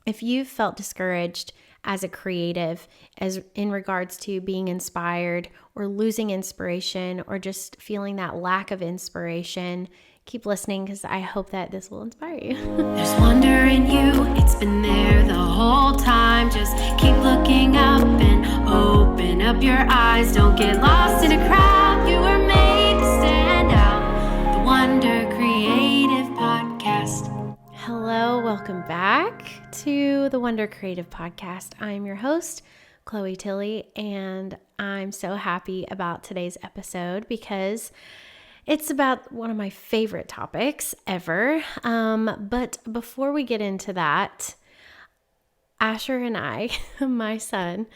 if you've felt discouraged as a creative, as in regards to being inspired or losing inspiration or just feeling that lack of inspiration, keep listening because I hope that this will inspire you. There's wonder in you, it's been there the whole time. Just keep looking up and open up your eyes. Don't get lost in a crowd, you were made to stand out. The Wonder Creative Podcast. Hello, welcome back to the Wonder Creative Podcast. I'm your host, Chloe Tilley, and I'm so happy about today's episode because it's about one of my favorite topics ever. But before we get into that, Asher and I, my son,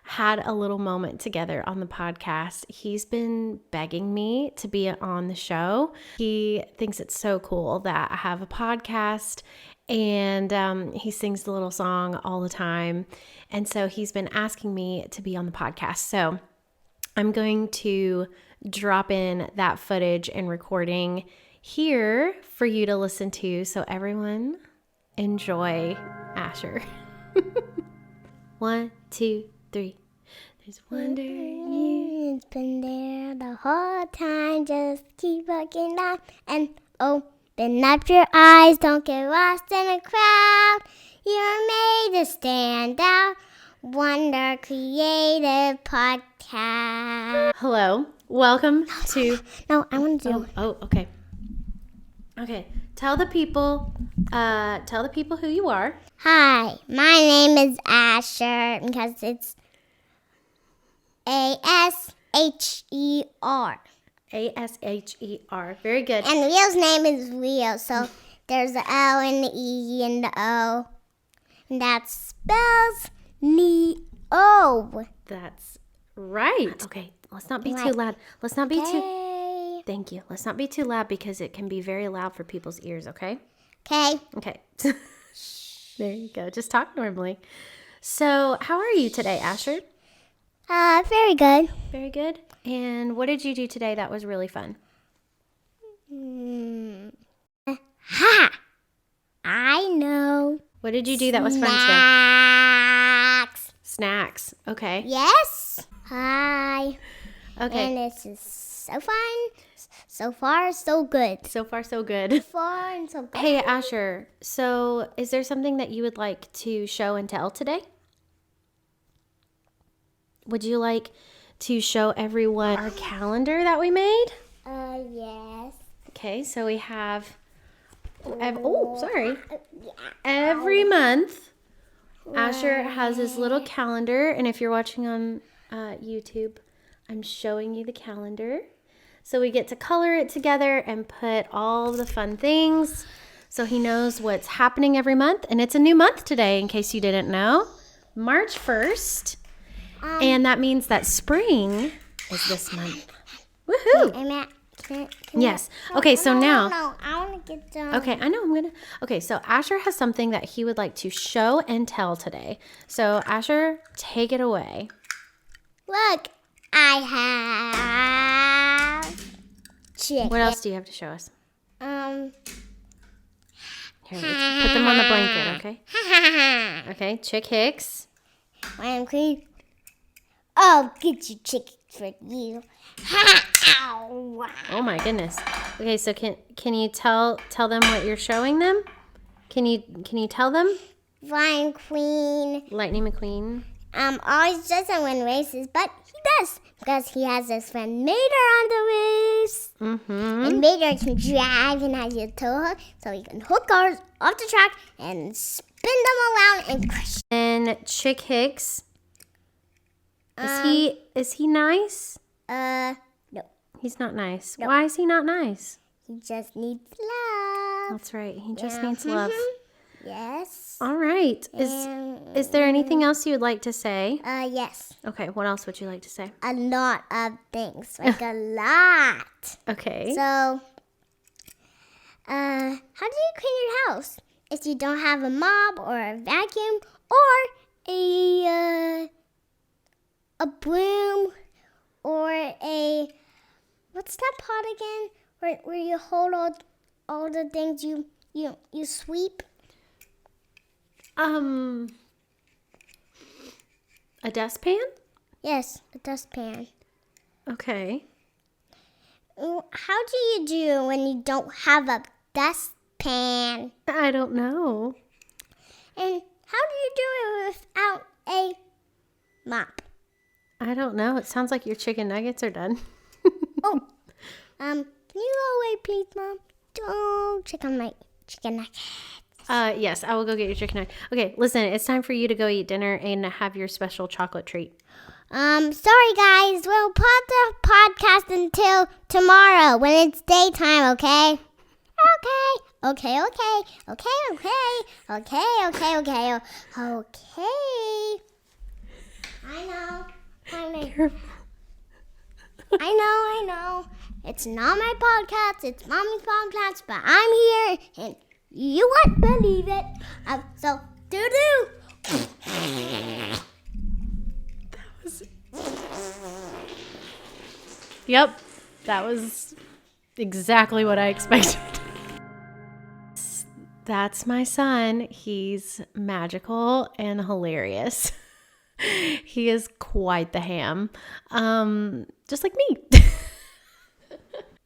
had a little moment together on the podcast. He's been begging me to be on the show. He thinks it's so cool that I have a podcast, and he sings the little song all the time. And so he's been asking me to be on the podcast. So I'm going to drop in that footage and recording here for you to listen to. So everyone enjoy Asher. 1, 2, 3. There's wonder in you. It's been there the whole time. Just keep looking up and open up your eyes. Don't get lost in a crowd. You're made to stand out. Wonder Creative Podcast. Hello. Welcome to... No, I want to do it. Oh, okay. Okay. Tell the people who you are. Hi, my name is Asher because it's A-S-H-E-R. A-S-H-E-R. Very good. And Leo's name is Leo, so there's the L and the E and the O. And that spells Neo. That's right. Okay. Let's not be too loud. Let's not be too... Okay. Thank you. Let's not be too loud because it can be very loud for people's ears, okay? Okay. Okay. There you go. Just talk normally. So, how are you today, Asher? Very good. Very good. And what did you do today that was really fun? Ha! I know. What did you do that was fun today? Snacks. Snacks. Okay. Yes. Hi. Okay. And this is so fun. So far, so good. So far, so good. Fun, so good. Hey, Asher. So, is there something that you would like to show and tell today? Would you like to show everyone our calendar that we made? Yes. Okay, so we have... Every month, Asher has his little calendar. And if you're watching on YouTube, I'm showing you the calendar. So we get to color it together and put all the fun things so he knows what's happening every month. And it's a new month today, in case you didn't know. March 1st. And that means that spring is this month. Woohoo! Can Yes. Okay, so now... No, I want to get done. Okay, I know I'm gonna... Okay, so Asher has something that he would like to show and tell today. So Asher, take it away. Look, I have chicken. What else do you have to show us? Um. Here, let's put them on the blanket, okay? Okay, Chick Hicks. I'm clean. Oh, get your chicken for you. Ow. Oh my goodness. Okay, so can you tell them what you're showing them? Can you tell them? Flying Queen. Lightning McQueen. Always doesn't win races, but he does because he has his friend Mater on the race. Mm-hmm. And Mater can drive and has a tow hook, so he can hook cars off the track and spin them around and crush. And Chick Hicks. Is he nice? No. He's not nice. Nope. Why is he not nice? He just needs love. That's right. He just needs love. Yes. All right. Is there anything else you would like to say? Yes. Okay. What else would you like to say? A lot of things. Like a lot. Okay. So, how do you clean your house? If you don't have a mop or a vacuum or a broom or a... What's that pot again? Where you hold all the things you sweep? A dustpan? Yes, a dustpan. Okay. How do you do when you don't have a dustpan? I don't know. And how do you do it without a mop? I don't know. It sounds like your chicken nuggets are done. Oh, can you go away, please, Mom? Don't check on my chicken nuggets. Yes, I will go get your chicken nugget. Okay, listen, it's time for you to go eat dinner and have your special chocolate treat. Sorry guys, we'll pause the podcast until tomorrow when it's daytime, okay? Okay. I know. It's not my podcast, it's Mommy's podcast, but I'm here and you won't believe it. So, doo-doo. Yep, that was exactly what I expected. That's my son. He's magical and hilarious. He is quite the ham, just like me.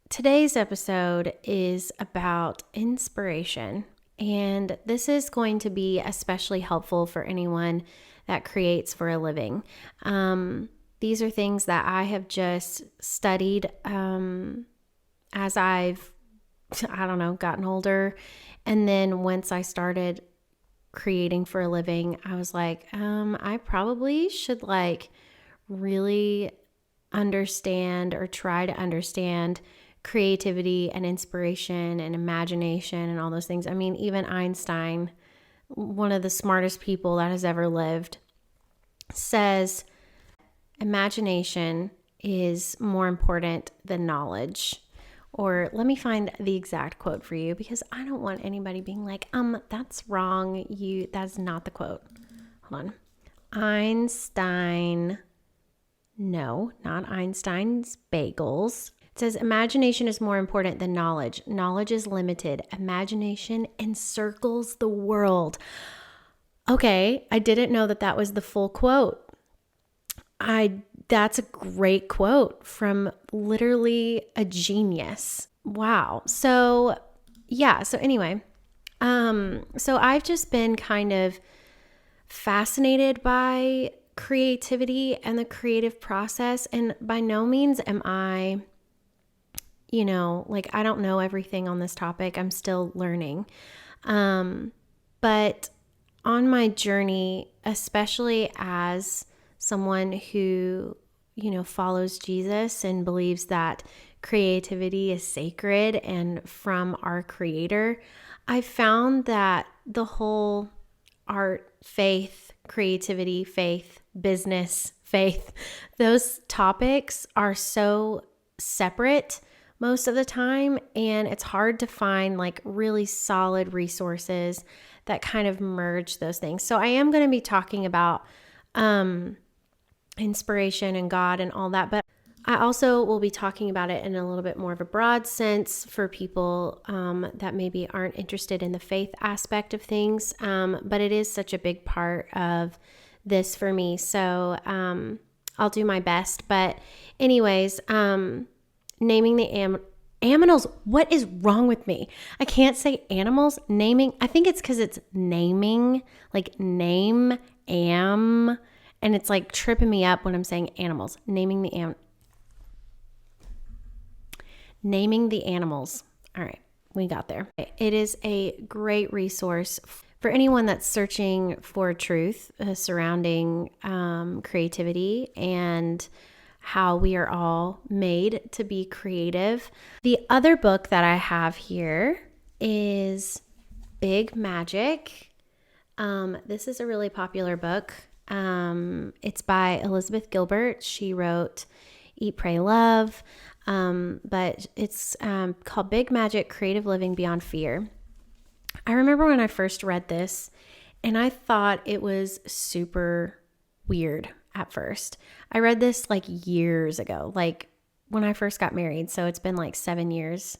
Today's episode is about inspiration, and this is going to be especially helpful for anyone that creates for a living. These are things that I have just studied as I've, gotten older. And then once I started creating for a living, I was like, I probably should really understand or try to understand creativity and inspiration and imagination and all those things. I mean, even Einstein, one of the smartest people that has ever lived, says imagination is more important than knowledge. Or let me find the exact quote for you because I don't want anybody being like, that's wrong. That's not the quote. Hold on. Einstein. No, not Einstein's bagels. It says imagination is more important than knowledge. Knowledge is limited. Imagination encircles the world. Okay, I didn't know that was the full quote. That's a great quote from literally a genius. Wow. So anyway, so I've just been kind of fascinated by creativity and the creative process. And by no means am I, I don't know everything on this topic. I'm still learning. But on my journey, especially as someone who, follows Jesus and believes that creativity is sacred and from our Creator, I found that the whole art, faith, creativity, faith, business, faith, those topics are so separate most of the time, and it's hard to find really solid resources that kind of merge those things. So I am going to be talking about inspiration and God and all that, but I also will be talking about it in a little bit more of a broad sense for people that maybe aren't interested in the faith aspect of things, but it is such a big part of this for me, so I'll do my best. But anyways, naming the aminals. What is wrong with me? I can't say animals. Naming. I think it's because it's naming, name, and it's tripping me up when I'm saying animals. Naming the animals. All right, we got there. It is a great resource for anyone that's searching for truth surrounding creativity and how we are all made to be creative. The other book that I have here is Big Magic. This is a really popular book. It's by Elizabeth Gilbert. She wrote Eat, Pray, Love, but it's called Big Magic, Creative Living Beyond Fear. I remember when I first read this and I thought it was super weird at first. I read this years ago, when I first got married. So it's been 7 years.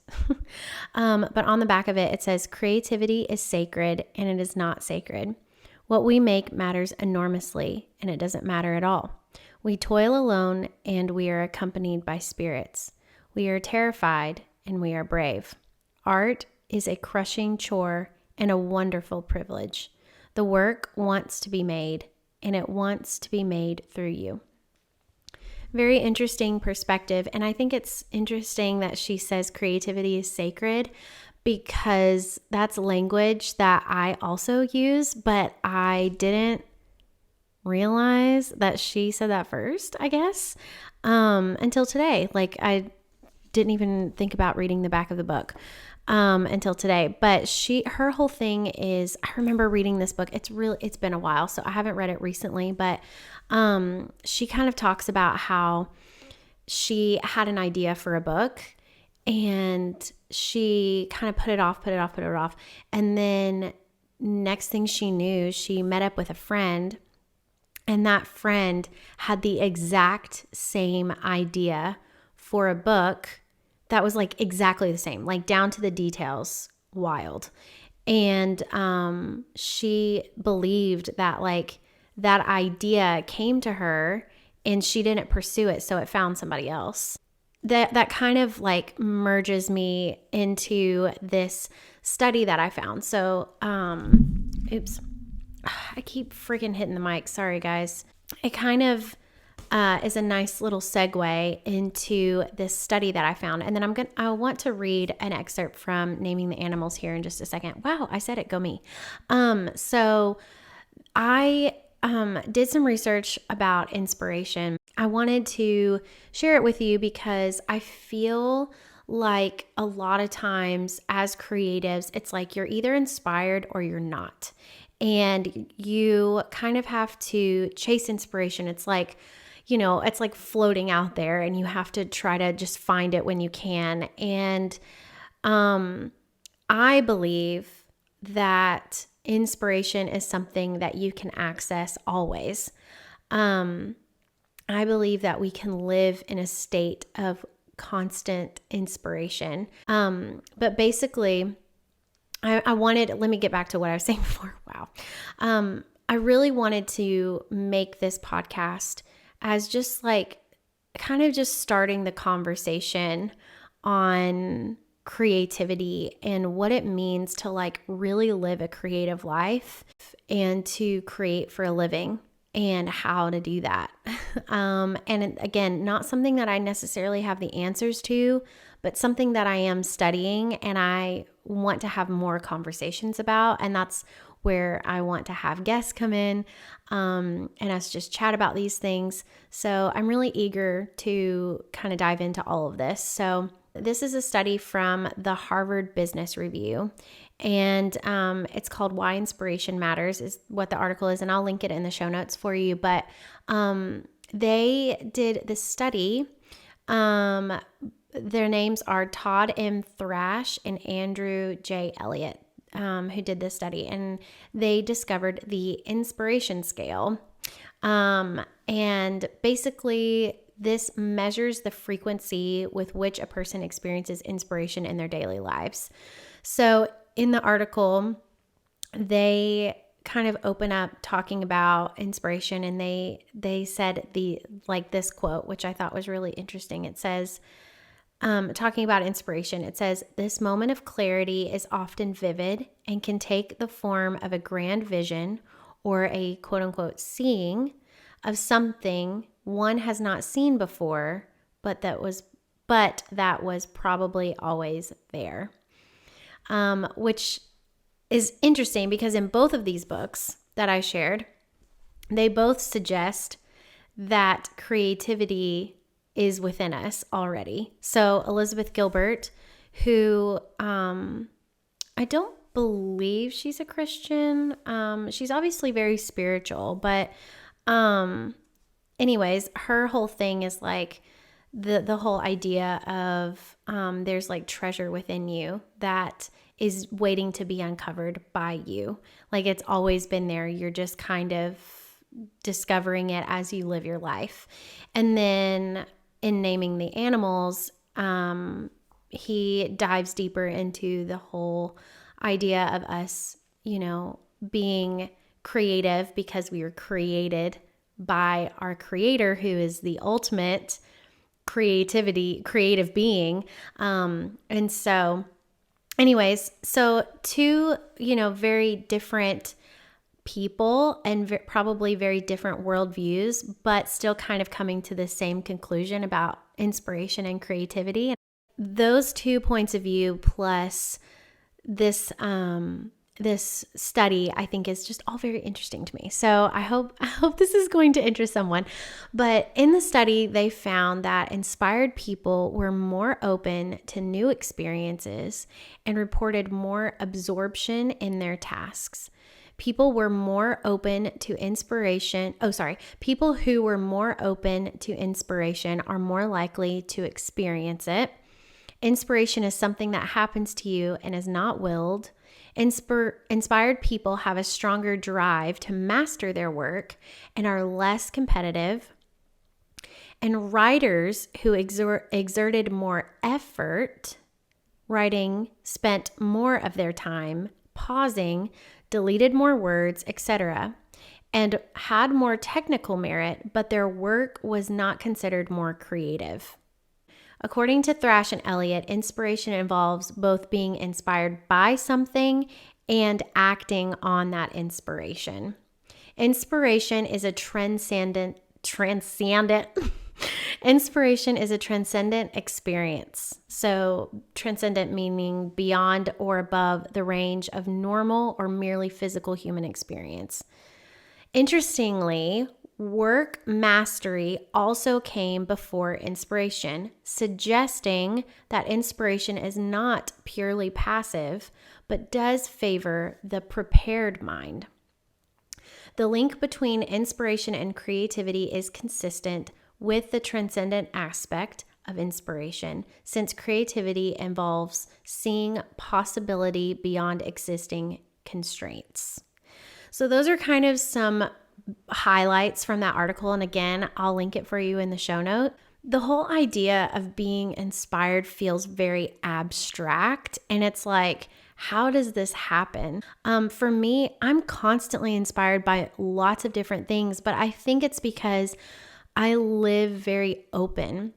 But on the back of it, it says creativity is sacred and it is not sacred. What we make matters enormously, and it doesn't matter at all. We toil alone, and we are accompanied by spirits. We are terrified, and we are brave. Art is a crushing chore and a wonderful privilege. The work wants to be made, and it wants to be made through you. Very interesting perspective, and I think it's interesting that she says creativity is sacred, because that's language that I also use, but I didn't realize that she said that first, I guess, until today. Like, I didn't even think about reading the back of the book until today. But her whole thing is, I remember reading this book. It's been a while, so I haven't read it recently, but she kind of talks about how she had an idea for a book, and she kind of put it off. And then next thing she knew, she met up with a friend, and that friend had the exact same idea for a book that was like exactly the same, like down to the details, wild. And she believed that like that idea came to her and she didn't pursue it, so it found somebody else. That kind of like merges me into this study that I found. So, oops, I keep freaking hitting the mic. Sorry, guys. It kind of is a nice little segue into this study that I found. And then I want to read an excerpt from Naming the Animals here in just a second. Wow, I said it, go me. So I did some research about inspiration. I wanted to share it with you because I feel like a lot of times as creatives, it's like you're either inspired or you're not. And you kind of have to chase inspiration. It's like, it's like floating out there and you have to try to just find it when you can. And I believe that inspiration is something that you can access always. I believe that we can live in a state of constant inspiration. But basically, let me get back to what I was saying before. Wow. I really wanted to make this podcast as just like kind of just starting the conversation on creativity and what it means to like really live a creative life and to create for a living and how to do that. And again, not something that I necessarily have the answers to, but something that I am studying and I want to have more conversations about. And that's where I want to have guests come in and us just chat about these things. So I'm really eager to kind of dive into all of this. So this is a study from the Harvard Business Review, and it's called Why Inspiration Matters is what the article is, and I'll link it in the show notes for you. But they did this study. Their names are Todd M. Thrash and Andrew J. Elliott, who did this study, and they discovered the inspiration scale. And basically, this measures the frequency with which a person experiences inspiration in their daily lives. So in the article, they kind of open up talking about inspiration, and they said this quote, which I thought was really interesting. It says, talking about inspiration, it says, "This moment of clarity is often vivid and can take the form of a grand vision or a quote unquote seeing of something one has not seen before, but that was probably always there." Which is interesting because in both of these books that I shared, they both suggest that creativity is within us already. So Elizabeth Gilbert, who I don't believe she's a Christian. She's obviously very spiritual, but anyways, her whole thing is like the whole idea of there's like treasure within you that is waiting to be uncovered by you. Like it's always been there. You're just kind of discovering it as you live your life. And then in Naming the Animals, he dives deeper into the whole idea of us, being creative because we were created by our Creator, who is the ultimate creative being. And so anyways, so two, very different people and probably very different worldviews, but still kind of coming to the same conclusion about inspiration and creativity. Those 2 points of view plus this this study, I think, is just all very interesting to me. So I hope this is going to interest someone. But in the study, they found that inspired people were more open to new experiences and reported more absorption in their tasks. People were more open to inspiration. People who were more open to inspiration are more likely to experience it. Inspiration is something that happens to you and is not willed. Inspired people have a stronger drive to master their work and are less competitive. And writers who exerted more effort writing spent more of their time pausing, deleted more words, etc., and had more technical merit, but their work was not considered more creative. According to Thrash and Elliott, inspiration involves both being inspired by something and acting on that inspiration. Inspiration is a transcendent Inspiration is a transcendent experience. So transcendent meaning beyond or above the range of normal or merely physical human experience. Interestingly, work mastery also came before inspiration, suggesting that inspiration is not purely passive, but does favor the prepared mind. The link between inspiration and creativity is consistent with the transcendent aspect of inspiration, since creativity involves seeing possibility beyond existing constraints. So those are kind of some highlights from that article. And again, I'll link it for you in the show note. The whole idea of being inspired feels very abstract. And it's like, how does this happen? For me, I'm constantly inspired by lots of different things, but I think it's because I live very open.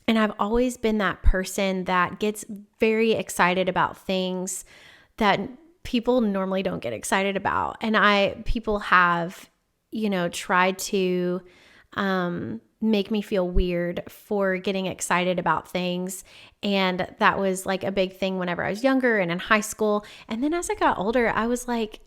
And I've always been that person that gets very excited about things that people normally don't get excited about. And people have, tried to make me feel weird for getting excited about things. And that was like a big thing whenever I was younger and in high school. And then as I got older, I was like,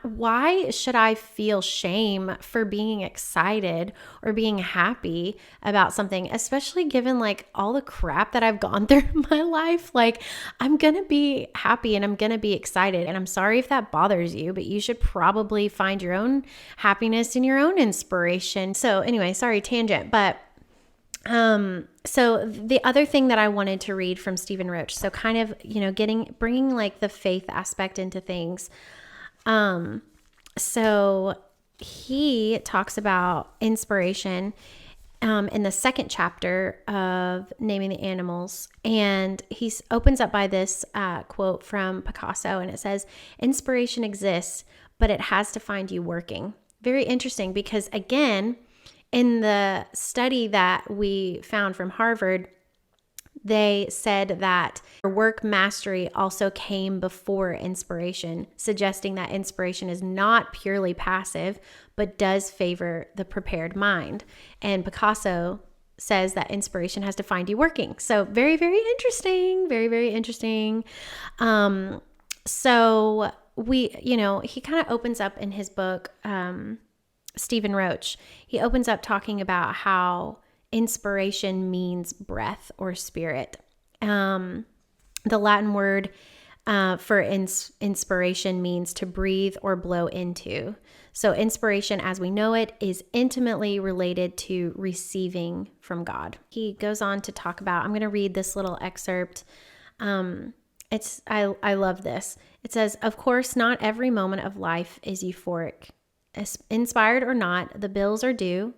why should I feel shame for being excited or being happy about something, especially given like all the crap that I've gone through in my life? Like, I'm going to be happy and I'm going to be excited. And I'm sorry if that bothers you, but you should probably find your own happiness and your own inspiration. So anyway, sorry, tangent, but so the other thing that I wanted to read from Stephen Roach, so kind of, bringing like the faith aspect into things. So he talks about inspiration in the second chapter of Naming the Animals, and he opens up by this quote from Picasso, and it says, "Inspiration exists, but it has to find you working." Very interesting, because again, in the study that we found from Harvard, they said that work mastery also came before inspiration, suggesting that inspiration is not purely passive, but does favor the prepared mind. And Picasso says that inspiration has to find you working. So very, very interesting. Very, very interesting. So he kind of opens up in his book, Stephen Roach, he opens up talking about how inspiration means breath or spirit. The Latin word for inspiration means to breathe or blow into. So inspiration as we know it is intimately related to receiving from God. He goes on to talk about, I'm going to read this little excerpt. I love this. It says, "Of course, not every moment of life is euphoric. Inspired or not, the bills are due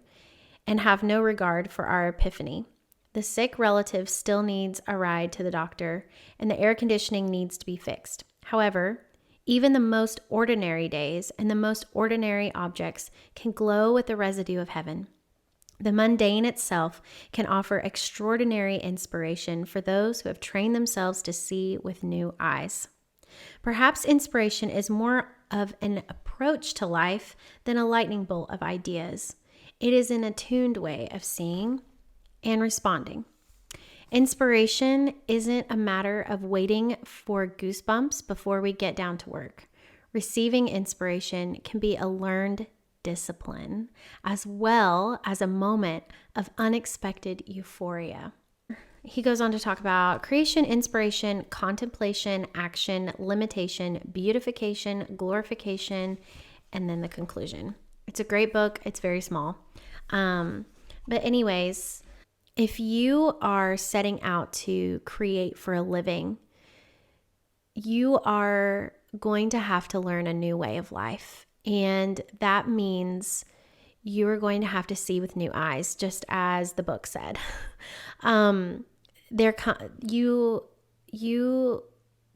and have no regard for our epiphany. The sick relative still needs a ride to the doctor, and the air conditioning needs to be fixed. However, Even the most ordinary days and the most ordinary objects can glow with the residue of heaven. The mundane itself can offer extraordinary inspiration for those who have trained themselves to see with new eyes. Perhaps inspiration is more of an approach to life than a lightning bolt of ideas. It is an attuned way of seeing and responding. Inspiration isn't a matter of waiting for goosebumps before we get down to work. Receiving inspiration can be a learned discipline as well as a moment of unexpected euphoria. He goes on to talk about creation, inspiration, contemplation, action, limitation, beautification, glorification, and then the conclusion. It's a great book. It's very small. But anyways, if you are setting out to create for a living, you are going to have to learn a new way of life. And that means you are going to have to see with new eyes, just as the book said. You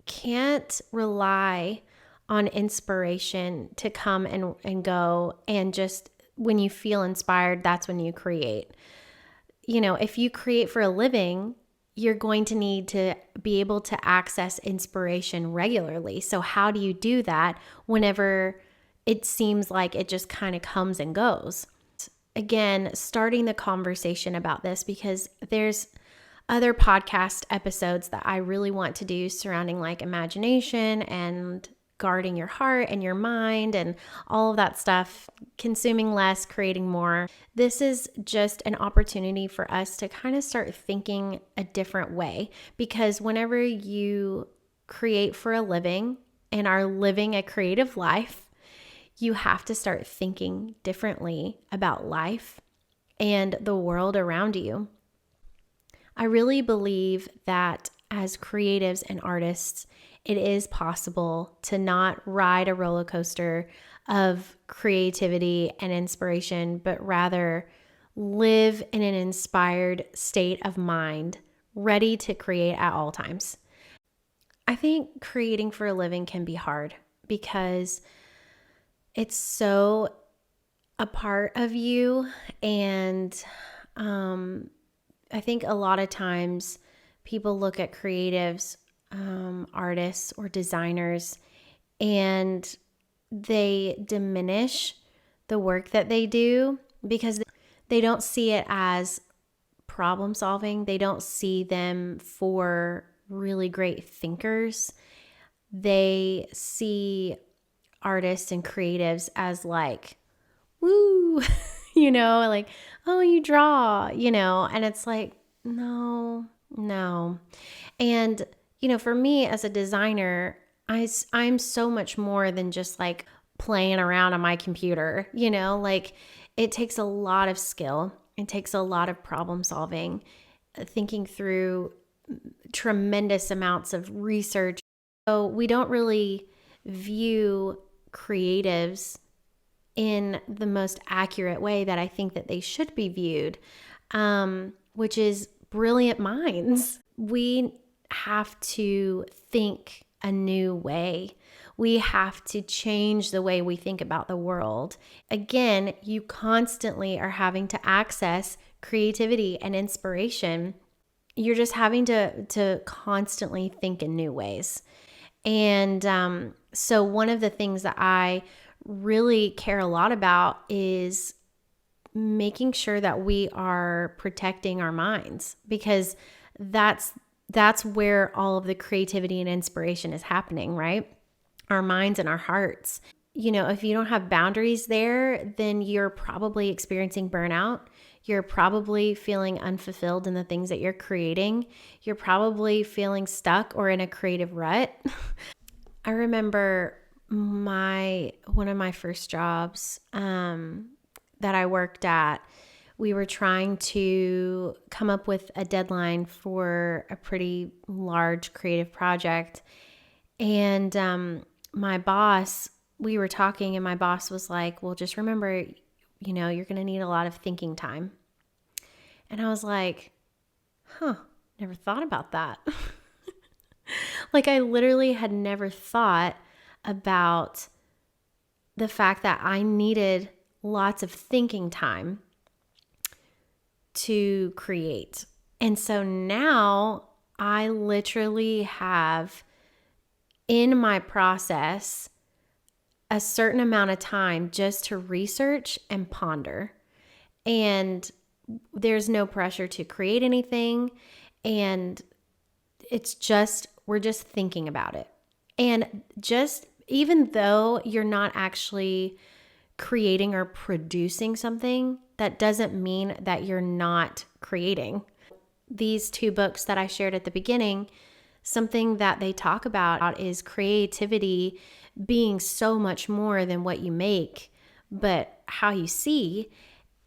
can't rely on inspiration to come and go, and just when you feel inspired, that's when you create. If you create for a living, you're going to need to be able to access inspiration regularly. So how do you do that whenever it seems like it just kind of comes and goes? Again, starting the conversation about this, because there's other podcast episodes that I really want to do surrounding like imagination and guarding your heart and your mind and all of that stuff, consuming less, creating more. This is just an opportunity for us to kind of start thinking a different way, because whenever you create for a living and are living a creative life, you have to start thinking differently about life and the world around you. I really believe that as creatives and artists, it is possible to not ride a roller coaster of creativity and inspiration, but rather live in an inspired state of mind, ready to create at all times. I think creating for a living can be hard because it's so a part of you. And I think a lot of times people look at creatives, artists or designers, and they diminish the work that they do because they don't see it as problem solving. They don't see them for really great thinkers. They see artists and creatives as like, woo, like, oh, you draw, and it's like, no. And, for me as a designer, I'm so much more than just like playing around on my computer, like it takes a lot of skill. It takes a lot of problem solving, thinking through tremendous amounts of research. So we don't really view creatives in the most accurate way that I think that they should be viewed, which is brilliant minds. We have to think a new way. We have to change the way we think about the world. Again, you constantly are having to access creativity and inspiration. You're just having to constantly think in new ways. And so one of the things that I really care a lot about is making sure that we are protecting our minds, because that's where all of the creativity and inspiration is happening, right? Our minds and our hearts. If you don't have boundaries there, then you're probably experiencing burnout. You're probably feeling unfulfilled in the things that you're creating. You're probably feeling stuck or in a creative rut. I remember one of my first jobs that I worked at, we were trying to come up with a deadline for a pretty large creative project. And my boss, we were talking, and my boss was like, well, just remember, you're going to need a lot of thinking time. And I was like, never thought about that. Like I literally had never thought about the fact that I needed lots of thinking time to create. And so now I literally have in my process a certain amount of time just to research and ponder. And there's no pressure to create anything. And it's just, we're just thinking about it. And just, even though you're not actually creating or producing something, that doesn't mean that you're not creating. These 2 books that I shared at the beginning, something that they talk about is creativity being so much more than what you make, but how you see.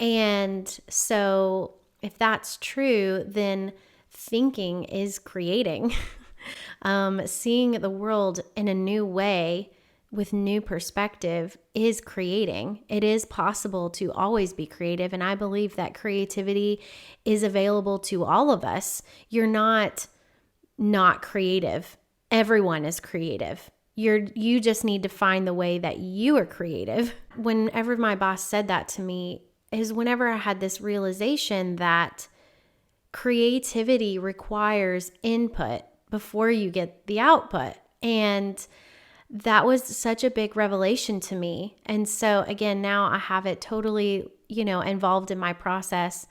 And so if that's true, then thinking is creating. Seeing the world in a new way with new perspective is creating. It is possible to always be creative. And I believe that creativity is available to all of us. You're not creative. Everyone is creative. You just need to find the way that you are creative. Whenever my boss said that to me is whenever I had this realization that creativity requires input before you get the output. And that was such a big revelation to me. And so again, now I have it totally, involved in my process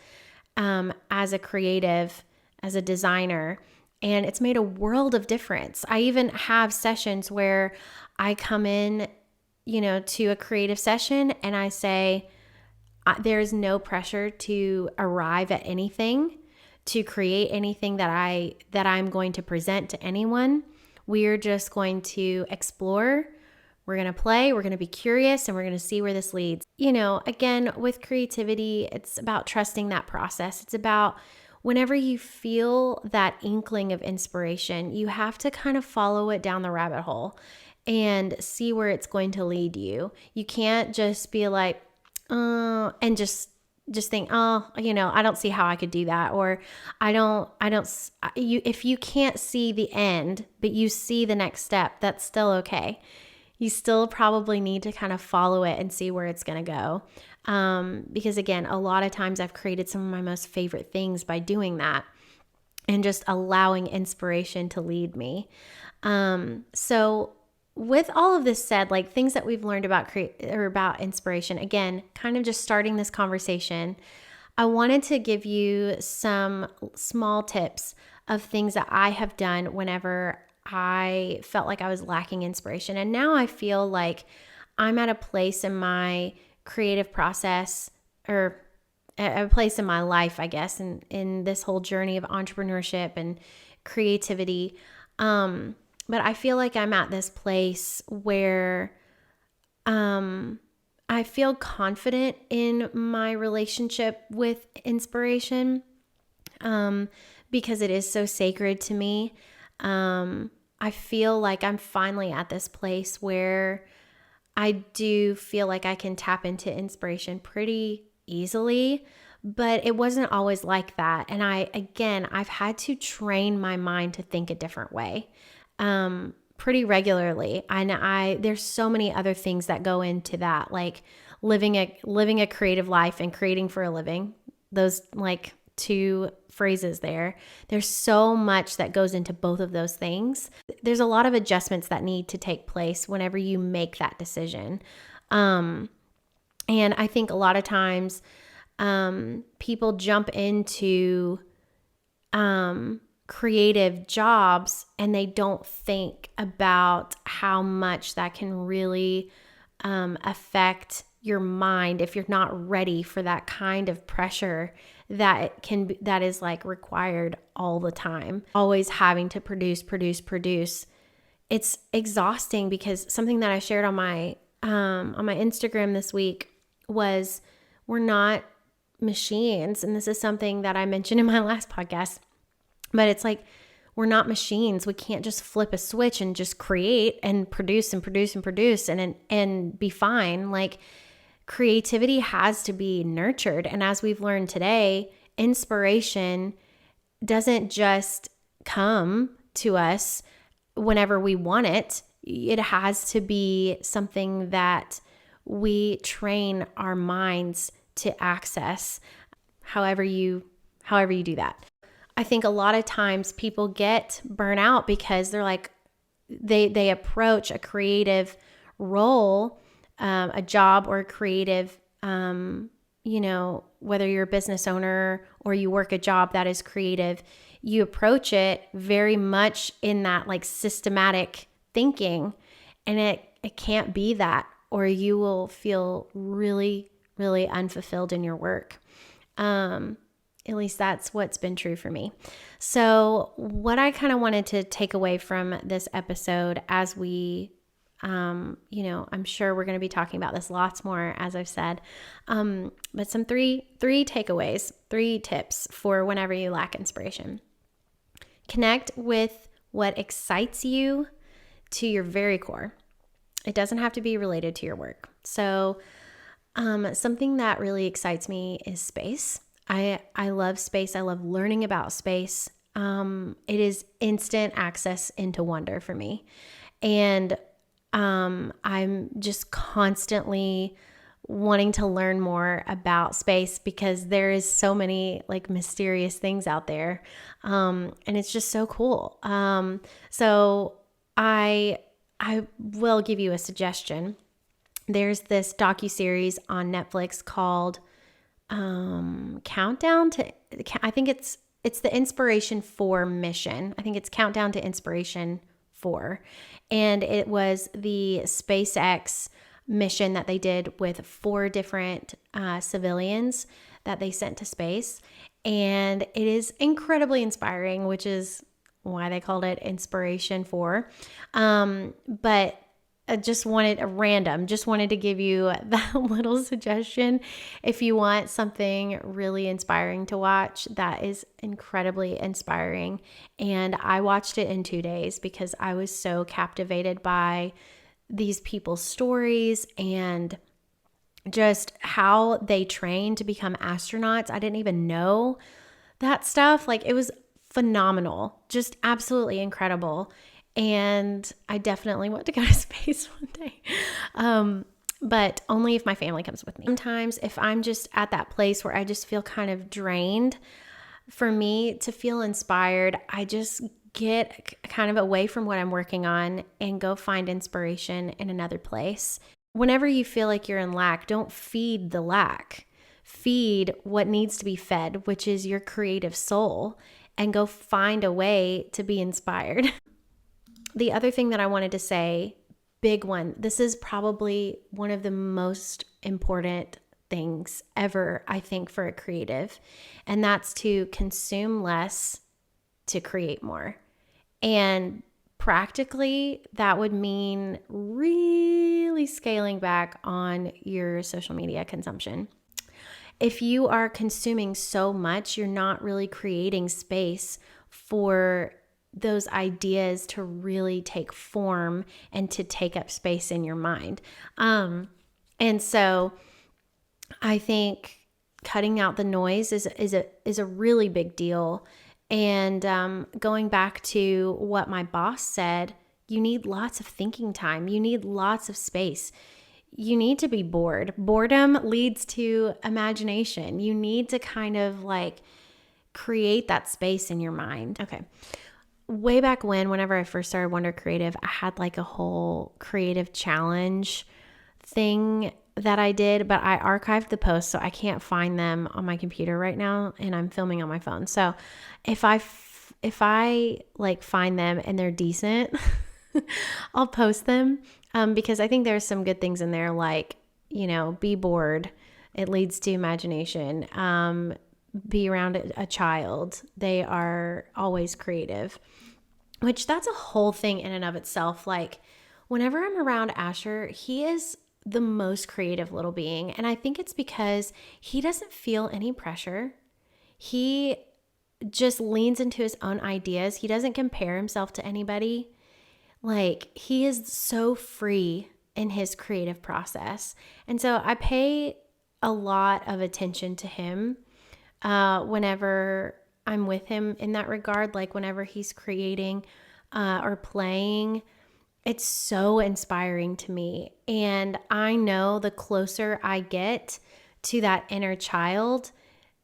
as a creative, as a designer. And it's made a world of difference. I even have sessions where I come in, to a creative session and I say, there's no pressure to arrive at anything, to create anything that I'm going to present to anyone. We're just going to explore. We're going to play. We're going to be curious, and we're going to see where this leads. Again, with creativity, it's about trusting that process. It's about whenever you feel that inkling of inspiration, you have to kind of follow it down the rabbit hole and see where it's going to lead you. You can't just be like, and just think, I don't see how I could do that. Or if you can't see the end, but you see the next step, that's still okay. You still probably need to kind of follow it and see where it's going to go. Because again, a lot of times I've created some of my most favorite things by doing that and just allowing inspiration to lead me. So with all of this said, like things that we've learned about about inspiration, again, kind of just starting this conversation, I wanted to give you some small tips of things that I have done whenever I felt like I was lacking inspiration. And now I feel like I'm at a place in my creative process, or a place in my life, I guess, in this whole journey of entrepreneurship and creativity. But I feel like I'm at this place where I feel confident in my relationship with inspiration because it is so sacred to me. I feel like I'm finally at this place where I do feel like I can tap into inspiration pretty easily, but it wasn't always like that. And I've had to train my mind to think a different way. Pretty regularly. There's so many other things that go into that, like living a creative life and creating for a living. Those like 2 phrases there. There's so much that goes into both of those things. There's a lot of adjustments that need to take place whenever you make that decision. And I think a lot of times, people jump into, creative jobs and they don't think about how much that can really affect your mind if you're not ready for that kind of pressure that is like required all the time. Always having to produce. It's exhausting, because something that I shared on my Instagram this week was, we're not machines. And this is something that I mentioned in my last podcast. But it's like, we're not machines. We can't just flip a switch and just create and produce and be fine. Like, creativity has to be nurtured. And as we've learned today, inspiration doesn't just come to us whenever we want it. it has to be something that we train our minds to access, however you do that. I think a lot of times people get burnt out because they're like, they approach a creative role, a job or a creative, whether you're a business owner or you work a job that is creative, you approach it very much in that like systematic thinking, and it can't be that, or you will feel really, really unfulfilled in your work. At least that's what's been true for me. So what I kind of wanted to take away from this episode, as we, I'm sure we're going to be talking about this lots more, as I've said, but some three takeaways, 3 tips for whenever you lack inspiration. Connect with what excites you to your very core. It doesn't have to be related to your work. So something that really excites me is space. I love space. I love learning about space. It is instant access into wonder for me. And I'm just constantly wanting to learn more about space because there is so many like mysterious things out there. And it's just so cool. So I will give you a suggestion. There's this docuseries on Netflix called Countdown to, I think it's the Inspiration 4 mission. I think it's Countdown to Inspiration 4. And it was the SpaceX mission that they did with 4 different civilians that they sent to space. And it is incredibly inspiring, which is why they called it Inspiration 4. But I just wanted to give you that little suggestion. If you want something really inspiring to watch, that is incredibly inspiring. And I watched it in 2 days because I was so captivated by these people's stories and just how they train to become astronauts. I didn't even know that stuff. Like, it was phenomenal, just absolutely incredible. And I definitely want to go to space one day. But only if my family comes with me. Sometimes if I'm just at that place where I just feel kind of drained, for me to feel inspired, I just get kind of away from what I'm working on and go find inspiration in another place. Whenever you feel like you're in lack, don't feed the lack. Feed what needs to be fed, which is your creative soul, and go find a way to be inspired. The other thing that I wanted to say, big one, this is probably one of the most important things ever, I think, for a creative, and that's to consume less to create more. And practically, that would mean really scaling back on your social media consumption. If you are consuming so much, you're not really creating space for those ideas to really take form and to take up space in your mind. And so I think cutting out the noise is a really big deal. And going back to what my boss said, you need lots of thinking time. You need lots of space. You need to be bored. Boredom leads to imagination. You need to kind of like create that space in your mind. Okay. Way back whenever I first started Wonder Creative, I had like a whole creative challenge thing that I did, but I archived the posts, so I can't find them on my computer right now, and I'm filming on my phone. So if I like find them and they're decent, I'll post them, because I think there's some good things in there, like, be bored. It leads to imagination. Be around a child. They are always creative, which that's a whole thing in and of itself. Like, whenever I'm around Asher, he is the most creative little being. And I think it's because he doesn't feel any pressure. He just leans into his own ideas. He doesn't compare himself to anybody. Like, he is so free in his creative process. And so I pay a lot of attention to him whenever I'm with him in that regard, like whenever he's creating or playing. it's so inspiring to me. And I know the closer I get to that inner child,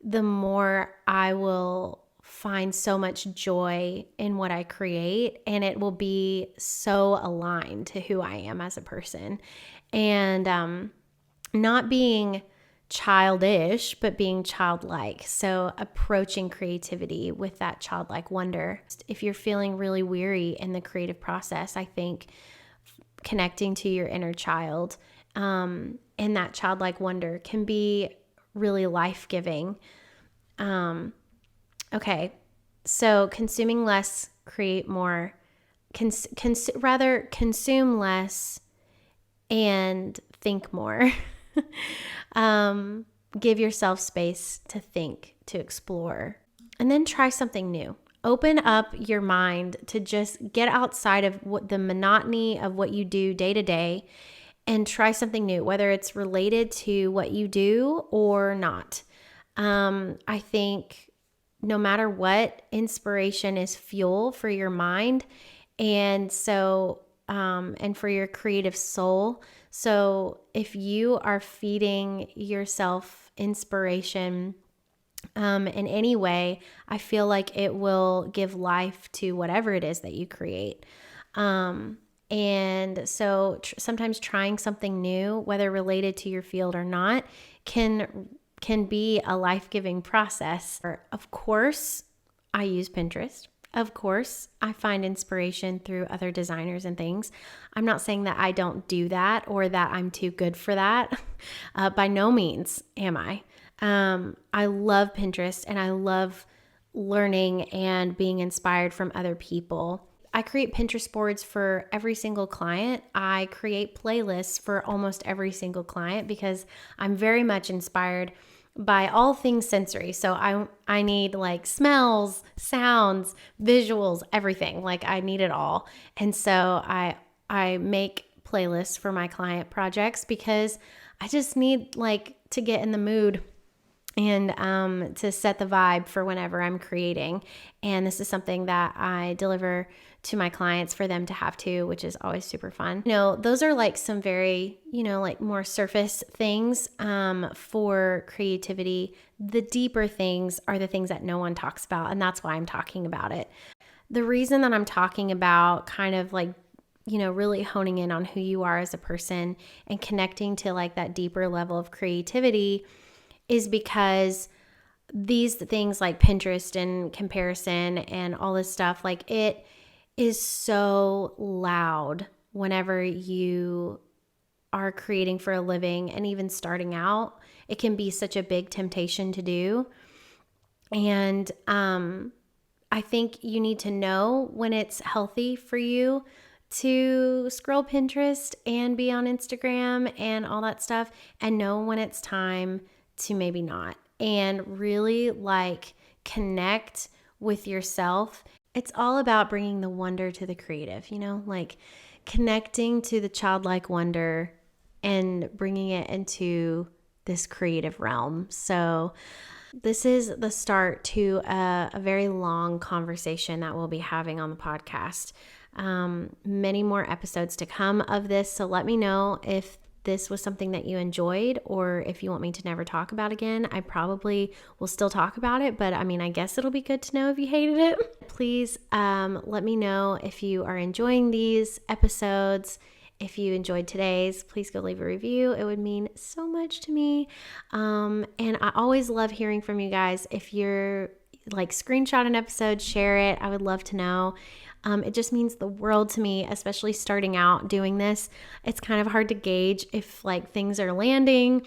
the more I will find so much joy in what I create, and it will be so aligned to who I am as a person. And not being childish, but being childlike. So approaching creativity with that childlike wonder. If you're feeling really weary in the creative process, I think connecting to your inner child and that childlike wonder can be really life-giving. Okay, so consuming less, create more. Rather consume less and think more. Give yourself space to think, to explore, and then try something new. Open up your mind to just get outside of the monotony of what you do day to day and try something new, whether it's related to what you do or not. I think no matter what, inspiration is fuel for your mind, and so and for your creative soul. So if you are feeding yourself inspiration in any way, I feel like it will give life to whatever it is that you create. And so sometimes trying something new, whether related to your field or not, can be a life-giving process. Of course, I use Pinterest. Of course, I find inspiration through other designers and things. I'm not saying that I don't do that or that I'm too good for that. By no means am I. I love Pinterest and I love learning and being inspired from other people. I create Pinterest boards for every single client. I create playlists for almost every single client because I'm very much inspired by all things sensory. So I need like smells, sounds, visuals, everything. Like I need it all. And so I make playlists for my client projects because I just need like to get in the mood and to set the vibe for whenever I'm creating. And this is something that I deliver to my clients for them to have too, which is always super fun. Those are like some very, like more surface things for creativity. The deeper things are the things that no one talks about, and that's why I'm talking about it. The reason that I'm talking about kind of like, really honing in on who you are as a person and connecting to like that deeper level of creativity is because these things like Pinterest and comparison and all this stuff, like it is so loud whenever you are creating for a living and even starting out. It can be such a big temptation to do. And I think you need to know when it's healthy for you to scroll Pinterest and be on Instagram and all that stuff, and know when it's time to maybe not, and really like connect with yourself. It's all about bringing the wonder to the creative, like connecting to the childlike wonder and bringing it into this creative realm. So this is the start to a very long conversation that we'll be having on the podcast. Many more episodes to come of this. So let me know if this was something that you enjoyed, or if you want me to never talk about again. I probably will still talk about it, but I guess it'll be good to know if you hated it. Please let me know if you are enjoying these episodes. If you enjoyed today's, please go leave a review. It would mean so much to me. And I always love hearing from you guys. If you're like screenshot an episode, share it. I would love to know. It just means the world to me, especially starting out doing this. It's kind of hard to gauge if like things are landing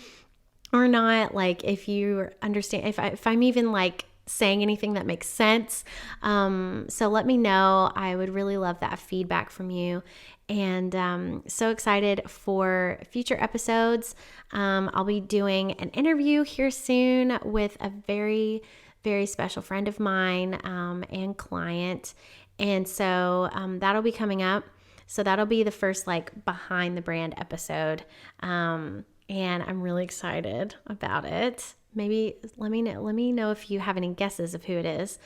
or not. Like if you understand, if I'm even like saying anything that makes sense. So let me know. I would really love that feedback from you. And so excited for future episodes. I'll be doing an interview here soon with a very, very special friend of mine and client. And so that'll be coming up. So that'll be the first like behind the brand episode. And I'm really excited about it. Maybe let me know if you have any guesses of who it is.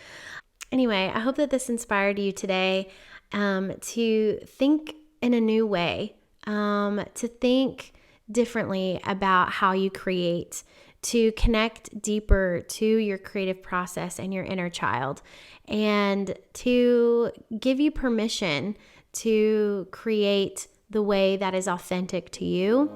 Anyway, I hope that this inspired you today to think in a new way, to think differently about how you create, to connect deeper to your creative process and your inner child, and to give you permission to create the way that is authentic to you.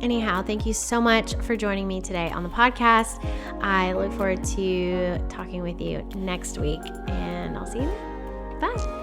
Anyhow, thank you so much for joining me today on the podcast. I look forward to talking with you next week, and I'll see you then. Bye.